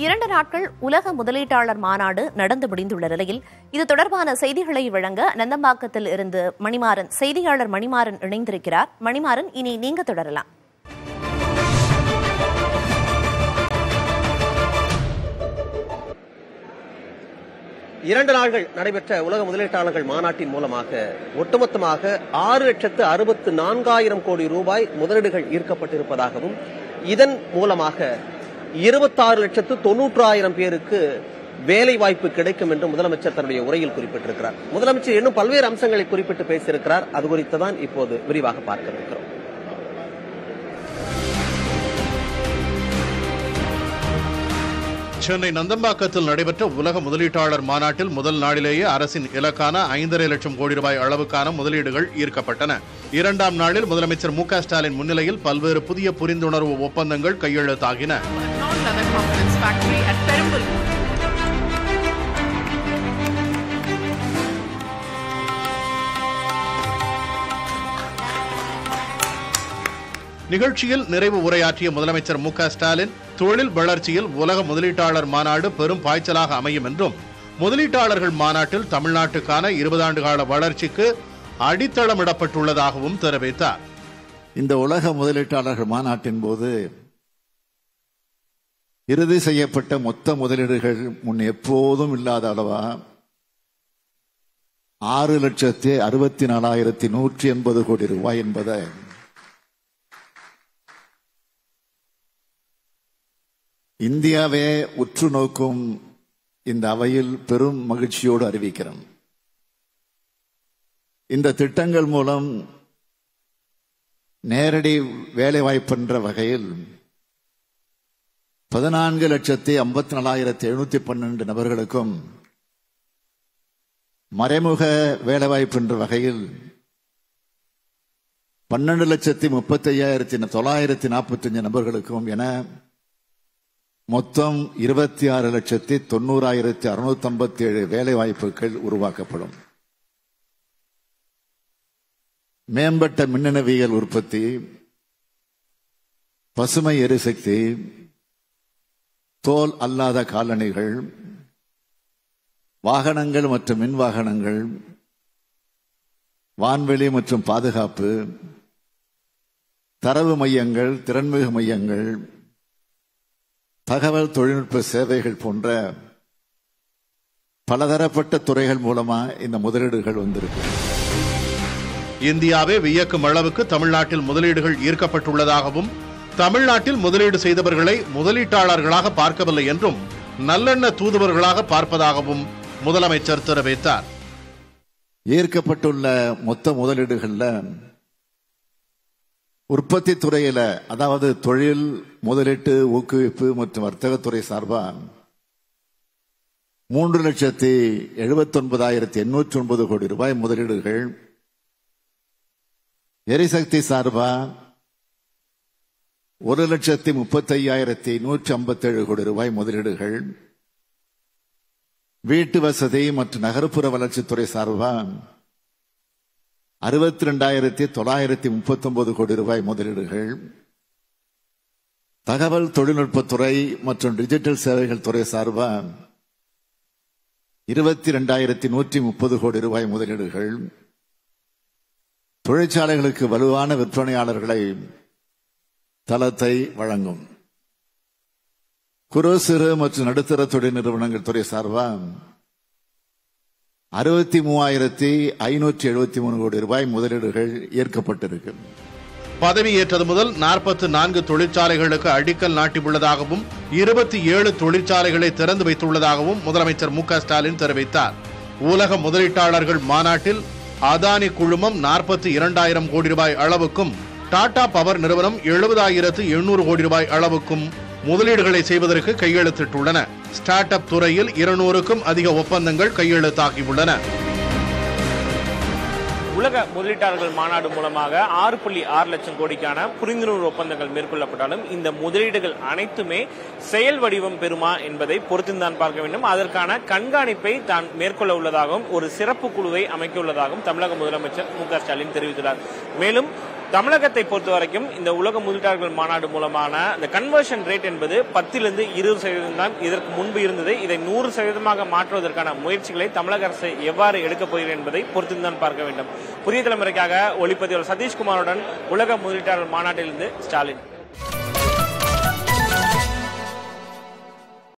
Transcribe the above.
2 நாட்கள் உலக முதலீட்டாளர் மாநாடு நடந்து முடிந்துள்ள நிலையில் இது தொடர்பான செய்திகளை வழங்க நந்தம்பாக்கத்தில் இருந்து மணிமாறன், செய்தியாளர் மணிமாறன் இணைந்திருக்கிறார். மணிமாறன், இனி நீங்க தொடரலாம். இரண்டு நாட்கள் நடைபெற்ற உலக முதலீட்டாளர்கள் மாநாட்டின் மூலமாக ஒட்டுமொத்தமாக 6,64,000 கோடி ரூபாய் முதலீடுகள் ஈர்க்கப்பட்டிருப்பதாகவும் இதன் மூலமாக 26,90,000 பேருக்கு வேலை வாய்ப்பு கிடைக்கும் என்று முதலமைச்சர் தன்னுடைய உரையில் குறிப்பிட்டிருக்கிறார். முதலமைச்சர் இன்னும் பல்வேறு அம்சங்களை குறிப்பிட்டு பேசியிருக்கிறார். அது குறித்து தான் இப்போது விரிவாக பார்க்க இருக்கிறோம். சென்னை நந்தம்பாக்கத்தில் நடைபெற்ற உலக முதலீட்டாளர் மாநாட்டில் முதல் நாளிலேயே அரசின் இலக்கான 5.5 லட்சம் கோடி ரூபாய் அளவுக்கான முதலீடுகள் ஈர்க்கப்பட்டன. 2ஆம் நாளில் முதலமைச்சர் மு.க. ஸ்டாலின் முன்னிலையில் பல்வேறு புதிய புரிந்துணர்வு ஒப்பந்தங்கள் கையெழுத்தாகின. நிகழ்ச்சியில் நிறைவு உரையாற்றிய முதலமைச்சர் மு.க. ஸ்டாலின் தொழில் வளர்ச்சியில் உலக முதலீட்டாளர் மாநாடு பெரும் பாய்ச்சலாக அமையும் என்றும் முதலீட்டாளர்கள் மாநாட்டில் தமிழ்நாட்டுக்கான 20 ஆண்டு கால வளர்ச்சிக்கு அடித்தளமிடப்பட்டுள்ளதாகவும் தெரிவித்தார். இந்த உலக முதலீட்டாளர்கள் மாநாட்டின் போது இறுதி செய்யப்பட்ட மொத்த முதலீடுகள் முன் எப்போதும் இல்லாத அளவா 6,64,180 கோடி ரூபாய் என்பதை இந்தியாவே உற்று நோக்கும் இந்த அவையில் பெரும் மகிழ்ச்சியோடு அறிவிக்கிறோம். இந்த திட்டங்கள் மூலம் நேரடி வேலை வாய்ப்பென்ற வகையில் 14,54,712 நபர்களுக்கும், மறைமுக வேலைவாய்ப்பு என்ற வகையில் 12,35,945 நபர்களுக்கும் என மொத்தம் 26,90,657 வேலை வாய்ப்புகள் உருவாக்கப்படும். மேம்பட்ட மின்னணுவியல் உற்பத்தி, பசுமை எரிசக்தி, தோல் அல்லாத காலணிகள், வாகனங்கள் மற்றும் மின் வாகனங்கள், வான்வெளி மற்றும் பாதுகாப்பு, தரவு மையங்கள், திறன்மிகு மையங்கள், தகவல் தொழில்நுட்ப சேவைகள் போன்ற பலதரப்பட்ட துறைகள் மூலமா இந்த முதலீடுகள் வந்திருக்கு. இந்தியாவே வியக்கும் அளவுக்கு தமிழ்நாட்டில் முதலீடுகள் ஈர்க்கப்பட்டுள்ளதாகவும், தமிழ்நாட்டில் முதலீடு செய்தவர்களை முதலீட்டாளர்களாக பார்க்கவில்லை என்றும் நல்லெண்ண தூதுவர்களாக பார்ப்பதாகவும் முதலமைச்சர் தெரிவித்தார். ஈர்க்கப்பட்டுள்ள மொத்த முதலீடுகள்ல உற்பத்தி துறையில, அதாவது தொழில் முதலீட்டு ஊக்குவிப்பு மற்றும் வர்த்தகத்துறை சார்பா 3,79,809 கோடி ரூபாய் முதலீடுகள், எரிசக்தி சார்பா 1,35,157 கோடி ரூபாய் முதலீடுகள், வீட்டு வசதி மற்றும் நகர்ப்புற வளர்ச்சித்துறை சார்பா 62,939 கோடி ரூபாய் முதலீடுகள், தகவல் தொழில்நுட்பத்துறை மற்றும் டிஜிட்டல் சேவைகள் துறை சார்பா 22,130 கோடி ரூபாய் முதலீடுகள், தொழிற்சாலைகளுக்கு வலுவான விற்பனையாளர்களை தளத்தை வழங்கும், குறு சிறு மற்றும் நடுத்தர தொழில் நிறுவனங்கள் துறை சார்பா 63,573 கோடி ரூபாய் முதலீடுகள் ஏற்கப்பட்டிருக்கு. பதவியேற்றது முதல் 44 தொழிற்சாலைகளுக்கு அடிக்கல் நாட்டியுள்ளதாகவும் 27 தொழிற்சாலைகளை திறந்து வைத்துள்ளதாகவும் முதலமைச்சர் மு.க. ஸ்டாலின் தெரிவித்தார். உலக முதலீட்டாளர்கள் மாநாட்டில் அதானி குழுமம் 42,000 கோடி ரூபாய் அளவுக்கும், டாடா பவர் நிறுவனம் 70,800 கோடி ரூபாய் அளவுக்கும் முதலீடுகளை செய்வதற்கு கையெழுத்திட்டுள்ளன. ஸ்டார்ட் அப் துறையில் 200க்கும் அதிக ஒப்பந்தங்கள் கையெழுத்தாகியுள்ளன. உலக முதலீட்டாளர்கள் மாநாடு மூலமாக 6.6 லட்சம் கோடிக்கான புரிந்துணர்வு ஒப்பந்தங்கள் மேற்கொள்ளப்பட்டாலும் இந்த முதலீடுகள் அனைத்துமே செயல் வடிவம் பெறுமா என்பதை பொறுத்துதான் பார்க்க வேண்டும். அதற்கான கண்காணிப்பை தான் மேற்கொள்ள உள்ளதாகவும் ஒரு சிறப்பு குழுவை அமைக்க உள்ளதாகவும் தமிழக முதலமைச்சர் மு.க. ஸ்டாலின் தெரிவித்துள்ளார். மேலும் தமிழகத்தை பொறுத்த வரைக்கும் இந்த உலக முதலீட்டாளர்கள் மாநாடு மூலமான இந்த கன்வர்ஷன் ரேட் என்பது 10% 20% தான் இதற்கு முன்பு இருந்தது. இதை 100% மாற்றுவதற்கான முயற்சிகளை தமிழக அரசு எவ்வாறு எடுக்கப் போகிறது என்பதை பொறுத்துதான் பார்க்க வேண்டும். புதிய தலைமுறைக்காக ஒளிப்பதிவாளர் சதீஷ்குமாருடன் உலக முதலீட்டாளர் மாநாட்டிலிருந்து ஸ்டாலின்.